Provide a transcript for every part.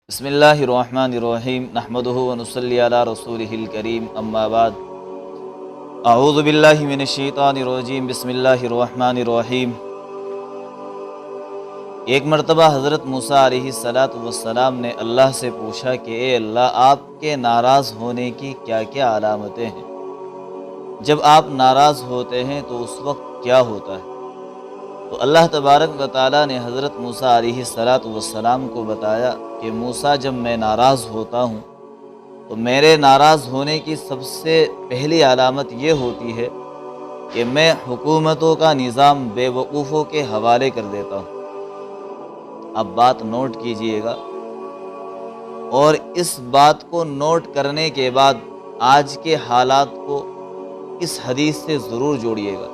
بسم اللہ الرحمن الرحیم نحمدہ ونصلی علی رسولہ الکریم اما بعد اعوذ باللہ من الشیطان الرجیم بسم اللہ الرحمن الرحیم۔ ایک مرتبہ حضرت موسیٰ علیہ السلام نے اللہ سے پوچھا کہ اے اللہ، آپ کے ناراض ہونے کی کیا کیا علامتیں ہیں؟ جب آپ ناراض ہوتے ہیں تو اس وقت کیا ہوتا ہے؟ تو اللہ تبارک و تعالیٰ نے حضرت موسیٰ علیہ السلام کو بتایا کہ موسیٰ، جب میں ناراض ہوتا ہوں تو میرے ناراض ہونے کی سب سے پہلی علامت یہ ہوتی ہے کہ میں حکومتوں کا نظام بے وقوفوں کے حوالے کر دیتا ہوں۔ اب بات نوٹ کیجئے گا، اور اس بات کو نوٹ کرنے کے بعد آج کے حالات کو اس حدیث سے ضرور جوڑیے گا۔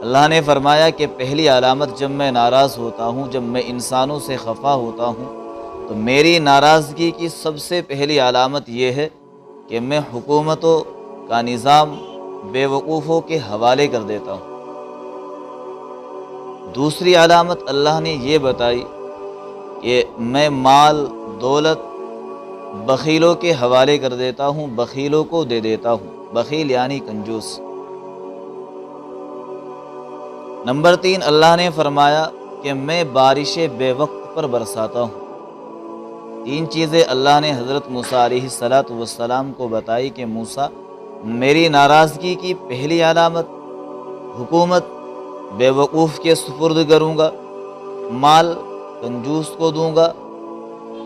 اللہ نے فرمایا کہ پہلی علامت جب میں ناراض ہوتا ہوں، جب میں انسانوں سے خفا ہوتا ہوں، تو میری ناراضگی کی سب سے پہلی علامت یہ ہے کہ میں حکومتوں کا نظام بے وقوفوں کے حوالے کر دیتا ہوں۔ دوسری علامت اللہ نے یہ بتائی کہ میں مال دولت بخیلوں کے حوالے کر دیتا ہوں، بخیلوں کو دے دیتا ہوں۔ بخیل یعنی کنجوس۔ نمبر 3، اللہ نے فرمایا کہ میں بارشیں بے وقت پر برساتا ہوں۔ تین چیزیں اللہ نے حضرت موسیٰ علیہ السلام کو بتائی کہ موسیٰ، میری ناراضگی کی پہلی علامت حکومت بے وقوف کے سپرد کروں گا، مال کنجوس کو دوں گا،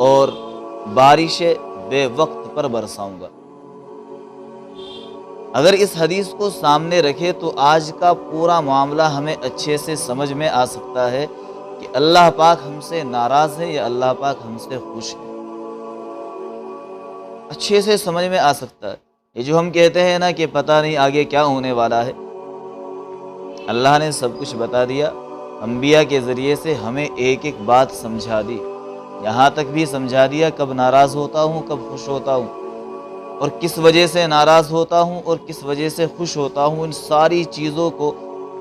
اور بارشیں بے وقت پر برساؤں گا۔ اگر اس حدیث کو سامنے رکھے تو آج کا پورا معاملہ ہمیں اچھے سے سمجھ میں آ سکتا ہے کہ اللہ پاک ہم سے ناراض ہے یا اللہ پاک ہم سے خوش ہے۔ اچھے سے سمجھ میں آ سکتا ہے۔ یہ جو ہم کہتے ہیں نا کہ پتہ نہیں آگے کیا ہونے والا ہے، اللہ نے سب کچھ بتا دیا۔ انبیاء کے ذریعے سے ہمیں ایک ایک بات سمجھا دی، یہاں تک بھی سمجھا دیا کب ناراض ہوتا ہوں، کب خوش ہوتا ہوں، اور کس وجہ سے ناراض ہوتا ہوں اور کس وجہ سے خوش ہوتا ہوں۔ ان ساری چیزوں کو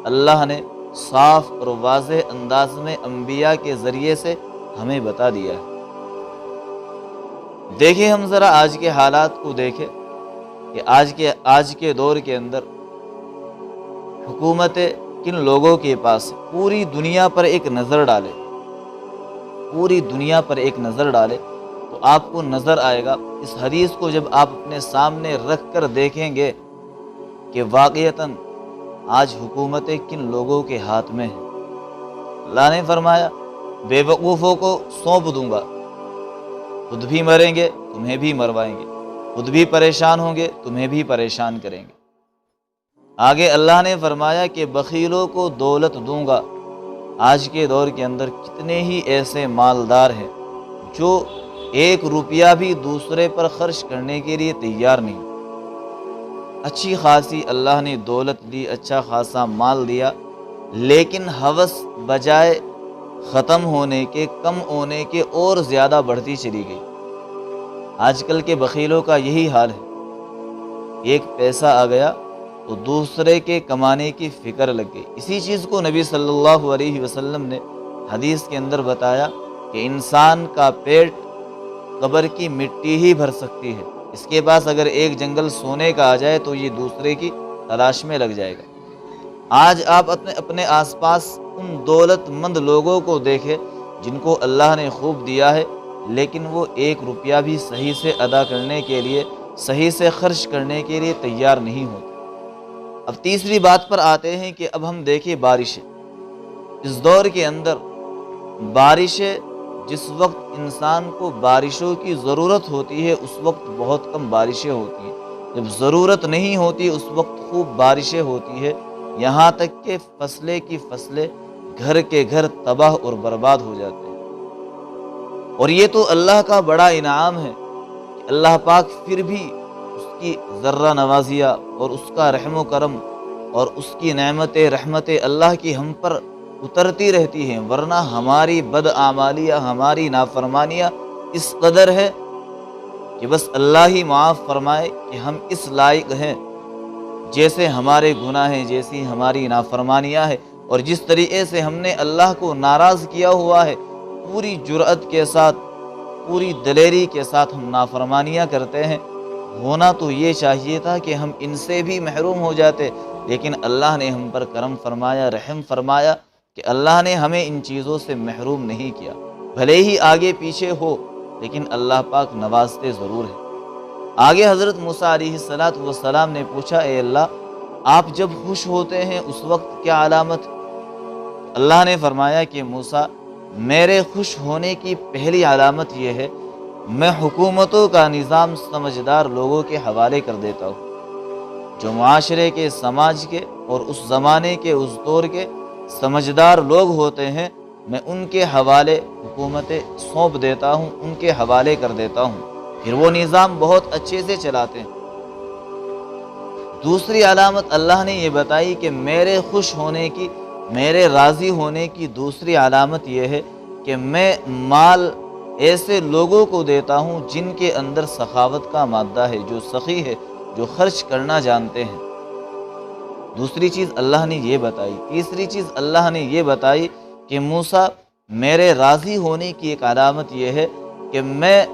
اللہ نے صاف اور واضح انداز میں انبیاء کے ذریعے سے ہمیں بتا دیا ہے۔ دیکھیں، ہم ذرا آج کے حالات کو دیکھیں کہ آج کے دور کے اندر حکومتیں کن لوگوں کے پاس، پوری دنیا پر ایک نظر ڈالے، پوری دنیا پر ایک نظر ڈالے تو آپ کو نظر آئے گا، اس حدیث کو جب آپ اپنے سامنے رکھ کر دیکھیں گے کہ واقعتاً آج حکومتیں کن لوگوں کے ہاتھ میں ہیں۔ اللہ نے فرمایا بے وقوفوں کو سونپ دوں گا، خود بھی مریں گے تمہیں بھی مروائیں گے، خود بھی پریشان ہوں گے تمہیں بھی پریشان کریں گے۔ آگے اللہ نے فرمایا کہ بخیلوں کو دولت دوں گا۔ آج کے دور کے اندر کتنے ہی ایسے مالدار ہیں جو ایک روپیہ بھی دوسرے پر خرچ کرنے کے لیے تیار نہیں۔ اچھی خاصی اللہ نے دولت دی، اچھا خاصا مال دیا، لیکن ہوس بجائے ختم ہونے کے، کم ہونے کے، اور زیادہ بڑھتی چلی گئی۔ آج کل کے بخیلوں کا یہی حال ہے، ایک پیسہ آ گیا تو دوسرے کے کمانے کی فکر لگ گئی۔ اسی چیز کو نبی صلی اللہ علیہ وسلم نے حدیث کے اندر بتایا کہ انسان کا پیٹ قبر کی مٹی ہی بھر سکتی ہے، اس کے پاس اگر ایک جنگل سونے کا آ جائے تو یہ دوسرے کی تلاش میں لگ جائے گا۔ آج آپ اپنے آس پاس ان دولت مند لوگوں کو دیکھیں جن کو اللہ نے خوب دیا ہے، لیکن وہ ایک روپیہ بھی صحیح سے ادا کرنے کے لیے، صحیح سے خرچ کرنے کے لیے تیار نہیں ہوتے۔ اب تیسری بات پر آتے ہیں کہ اب ہم دیکھیں بارشیں۔ اس دور کے اندر بارشیں، جس وقت انسان کو بارشوں کی ضرورت ہوتی ہے اس وقت بہت کم بارشیں ہوتی ہیں، جب ضرورت نہیں ہوتی اس وقت خوب بارشیں ہوتی ہے، یہاں تک کہ فصلیں کی فصلیں، گھر کے گھر تباہ اور برباد ہو جاتے ہیں۔ اور یہ تو اللہ کا بڑا انعام ہے کہ اللہ پاک پھر بھی اس کی ذرہ نوازیہ اور اس کا رحم و کرم اور اس کی نعمت رحمت اللہ کی ہم پر اترتی رہتی ہیں، ورنہ ہماری بدعمالیاں، ہماری نافرمانیاں اس قدر ہے کہ بس اللہ ہی معاف فرمائے کہ ہم اس لائق ہیں، جیسے ہمارے گناہ ہیں، جیسی ہماری نافرمانیاں ہیں، اور جس طریقے سے ہم نے اللہ کو ناراض کیا ہوا ہے، پوری جرأت کے ساتھ پوری دلیری کے ساتھ ہم نافرمانیاں کرتے ہیں، ہونا تو یہ چاہیے تھا کہ ہم ان سے بھی محروم ہو جاتے، لیکن اللہ نے ہم پر کرم فرمایا، رحم فرمایا کہ اللہ نے ہمیں ان چیزوں سے محروم نہیں کیا۔ بھلے ہی آگے پیچھے ہو لیکن اللہ پاک نوازتے ضرور ہے۔ آگے حضرت موسیٰ علیہ السلام نے پوچھا، اے اللہ آپ جب خوش ہوتے ہیں اس وقت کیا علامت؟ اللہ نے فرمایا کہ موسیٰ میرے خوش ہونے کی پہلی علامت یہ ہے، میں حکومتوں کا نظام سمجھدار لوگوں کے حوالے کر دیتا ہوں۔ جو معاشرے کے، سماج کے اور اس زمانے کے، اس دور کے سمجھدار لوگ ہوتے ہیں، میں ان کے حوالے حکومتیں سونپ دیتا ہوں، ان کے حوالے کر دیتا ہوں، پھر وہ نظام بہت اچھے سے چلاتے ہیں۔ دوسری علامت اللہ نے یہ بتائی کہ میرے خوش ہونے کی، میرے راضی ہونے کی دوسری علامت یہ ہے کہ میں مال ایسے لوگوں کو دیتا ہوں جن کے اندر سخاوت کا مادہ ہے، جو سخی ہے، جو خرچ کرنا جانتے ہیں۔ دوسری چیز اللہ نے یہ بتائی۔ تیسری چیز اللہ نے یہ بتائی کہ موسیٰ میرے راضی ہونے کی ایک علامت یہ ہے کہ میں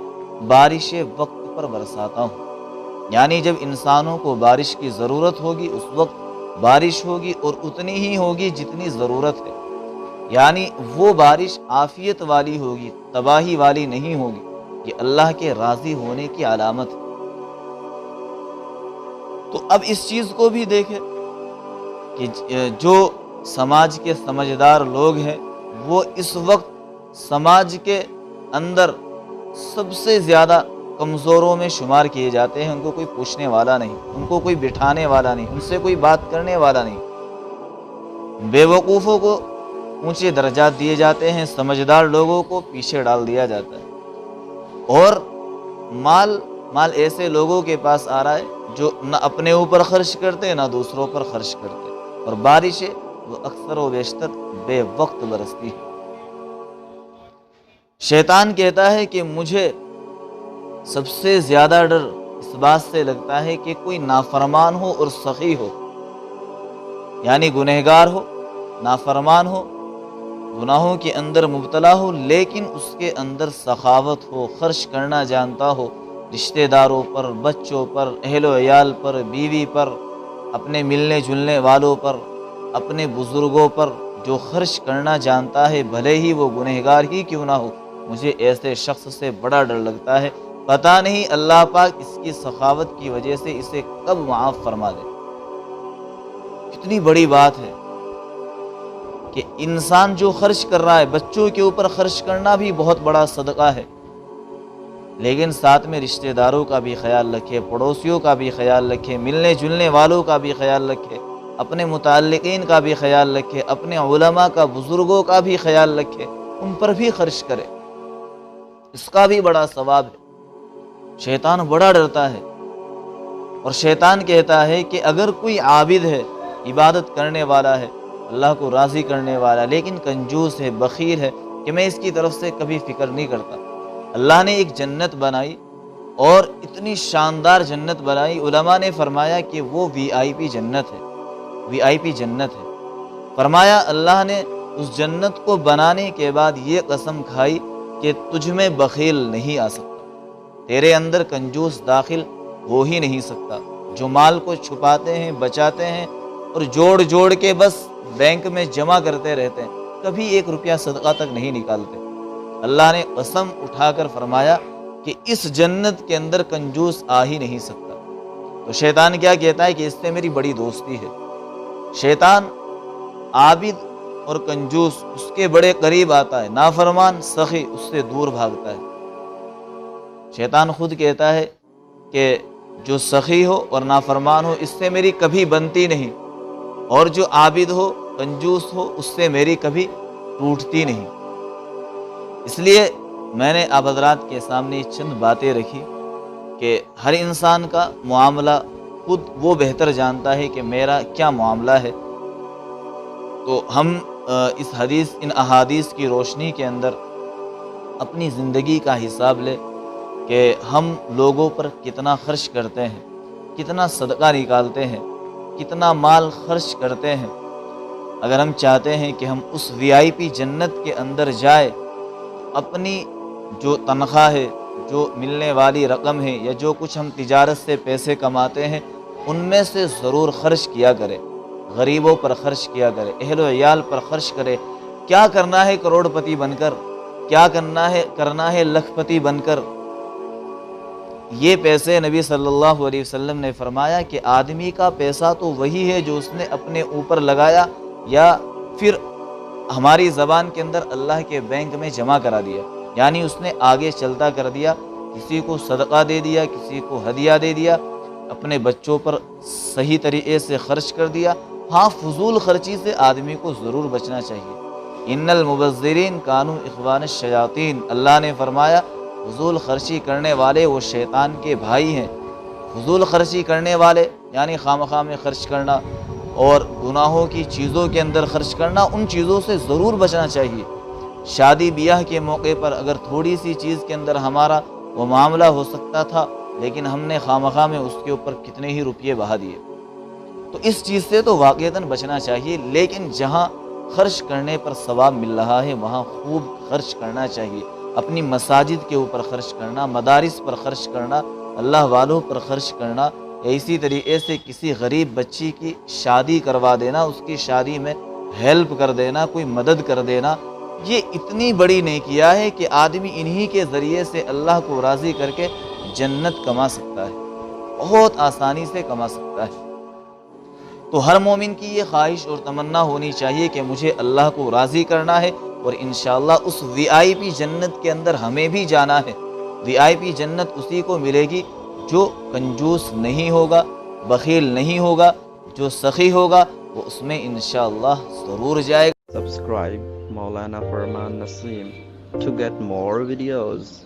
بارش وقت پر برساتا ہوں، یعنی جب انسانوں کو بارش کی ضرورت ہوگی اس وقت بارش ہوگی، اور اتنی ہی ہوگی جتنی ضرورت ہے، یعنی وہ بارش عافیت والی ہوگی، تباہی والی نہیں ہوگی۔ یہ اللہ کے راضی ہونے کی علامت ہے۔ تو اب اس چیز کو بھی دیکھیں کہ جو سماج کے سمجھدار لوگ ہیں وہ اس وقت سماج کے اندر سب سے زیادہ کمزوروں میں شمار کیے جاتے ہیں۔ ان کو کوئی پوچھنے والا نہیں، ان کو کوئی بٹھانے والا نہیں، ان سے کوئی بات کرنے والا نہیں۔ بے وقوفوں کو اونچے درجات دیے جاتے ہیں، سمجھدار لوگوں کو پیچھے ڈال دیا جاتا ہے، اور مال ایسے لوگوں کے پاس آ رہا ہے جو نہ اپنے اوپر خرچ کرتے نہ دوسروں پر خرچ کرتے، اور بارشیں وہ اکثر و بیشتر بے وقت برستی ہے۔ شیطان کہتا ہے کہ مجھے سب سے زیادہ ڈر اس بات سے لگتا ہے کہ کوئی نافرمان ہو اور سخی ہو، یعنی گنہگار ہو، نافرمان ہو، گناہوں کے اندر مبتلا ہو، لیکن اس کے اندر سخاوت ہو، خرچ کرنا جانتا ہو، رشتہ داروں پر، بچوں پر، اہل و عیال پر، بیوی پر، اپنے ملنے جلنے والوں پر، اپنے بزرگوں پر جو خرچ کرنا جانتا ہے، بھلے ہی وہ گنہگار ہی کیوں نہ ہو۔ مجھے ایسے شخص سے بڑا ڈر لگتا ہے، پتہ نہیں اللہ پاک اس کی سخاوت کی وجہ سے اسے کب معاف فرما دے۔ کتنی بڑی بات ہے کہ انسان جو خرچ کر رہا ہے، بچوں کے اوپر خرچ کرنا بھی بہت بڑا صدقہ ہے، لیکن ساتھ میں رشتہ داروں کا بھی خیال رکھے، پڑوسیوں کا بھی خیال رکھے، ملنے جلنے والوں کا بھی خیال رکھے، اپنے متعلقین کا بھی خیال رکھے، اپنے علماء کا، بزرگوں کا بھی خیال رکھے، ان پر بھی خرچ کرے، اس کا بھی بڑا ثواب ہے۔ شیطان بڑا ڈرتا ہے، اور شیطان کہتا ہے کہ اگر کوئی عابد ہے، عبادت کرنے والا ہے، اللہ کو راضی کرنے والا، لیکن کنجوس ہے، بخیل ہے، کہ میں اس کی طرف سے کبھی فکر نہیں کرتا۔ اللہ نے ایک جنت بنائی، اور اتنی شاندار جنت بنائی، علماء نے فرمایا کہ وہ وی آئی پی جنت ہے، وی آئی پی جنت ہے۔ فرمایا اللہ نے اس جنت کو بنانے کے بعد یہ قسم کھائی کہ تجھ میں بخیل نہیں آ سکتا، تیرے اندر کنجوس داخل ہو ہی نہیں سکتا۔ جو مال کو چھپاتے ہیں، بچاتے ہیں، اور جوڑ جوڑ کے بس بینک میں جمع کرتے رہتے ہیں، کبھی ایک روپیہ صدقہ تک نہیں نکالتے، اللہ نے قسم اٹھا کر فرمایا کہ اس جنت کے اندر کنجوس آ ہی نہیں سکتا۔ تو شیطان کیا کہتا ہے کہ اس سے میری بڑی دوستی ہے۔ شیطان عابد اور کنجوس اس کے بڑے قریب آتا ہے، نافرمان سخی اس سے دور بھاگتا ہے۔ شیطان خود کہتا ہے کہ جو سخی ہو اور نافرمان ہو اس سے میری کبھی بنتی نہیں، اور جو عابد ہو، کنجوس ہو، اس سے میری کبھی ٹوٹتی نہیں۔ اس لیے میں نے آپ حضرات کے سامنے چند باتیں رکھی کہ ہر انسان کا معاملہ خود وہ بہتر جانتا ہے کہ میرا کیا معاملہ ہے۔ تو ہم اس حدیث، ان احادیث کی روشنی کے اندر اپنی زندگی کا حساب لیں کہ ہم لوگوں پر کتنا خرچ کرتے ہیں، کتنا صدقہ نکالتے ہیں، کتنا مال خرچ کرتے ہیں۔ اگر ہم چاہتے ہیں کہ ہم اس وی آئی پی جنت کے اندر جائیں، اپنی جو تنخواہ ہے، جو ملنے والی رقم ہے، یا جو کچھ ہم تجارت سے پیسے کماتے ہیں، ان میں سے ضرور خرچ کیا کرے، غریبوں پر خرچ کیا کرے، اہل و عیال پر خرچ کرے۔ کیا کرنا ہے کروڑ پتی بن کر، کیا کرنا ہے لکھ پتی بن کر؟ یہ پیسے نبی صلی اللہ علیہ وسلم نے فرمایا کہ آدمی کا پیسہ تو وہی ہے جو اس نے اپنے اوپر لگایا، یا پھر ہماری زبان کے اندر اللہ کے بینک میں جمع کرا دیا، یعنی اس نے آگے چلتا کر دیا، کسی کو صدقہ دے دیا، کسی کو ہدیہ دے دیا، اپنے بچوں پر صحیح طریقے سے خرچ کر دیا۔ ہاں، فضول خرچی سے آدمی کو ضرور بچنا چاہیے۔ ان المبذرین کانوا اخوان الشیاطین، اللہ نے فرمایا فضول خرچی کرنے والے وہ شیطان کے بھائی ہیں۔ فضول خرچی کرنے والے یعنی خواہ میں خرچ کرنا اور گناہوں کی چیزوں کے اندر خرچ کرنا، ان چیزوں سے ضرور بچنا چاہیے۔ شادی بیاہ کے موقع پر اگر تھوڑی سی چیز کے اندر ہمارا وہ معاملہ ہو سکتا تھا، لیکن ہم نے خواہ میں اس کے اوپر کتنے ہی روپیے بہا دیے، تو اس چیز سے تو واقعتاً بچنا چاہیے۔ لیکن جہاں خرچ کرنے پر ثواب مل رہا ہے وہاں خوب خرچ کرنا چاہیے۔ اپنی مساجد کے اوپر خرچ کرنا، مدارس پر خرچ کرنا، اللہ والوں پر خرچ کرنا، یا اسی طریقے سے کسی غریب بچی کی شادی کروا دینا، اس کی شادی میں ہیلپ کر دینا، کوئی مدد کر دینا، یہ اتنی بڑی نیکیاں ہے کہ آدمی انہی کے ذریعے سے اللہ کو راضی کر کے جنت کما سکتا ہے، بہت آسانی سے کما سکتا ہے۔ تو ہر مومن کی یہ خواہش اور تمنا ہونی چاہیے کہ مجھے اللہ کو راضی کرنا ہے، اور انشاءاللہ اس وی آئی پی جنت کے اندر ہمیں بھی جانا ہے۔ وی آئی پی جنت اسی کو ملے گی جو کنجوس نہیں ہوگا، بخیل نہیں ہوگا، جو سخی ہوگا، وہ اس میں انشاءاللہ ضرور جائے گا۔ Subscribe Maulana Farman Naseem to get more videos.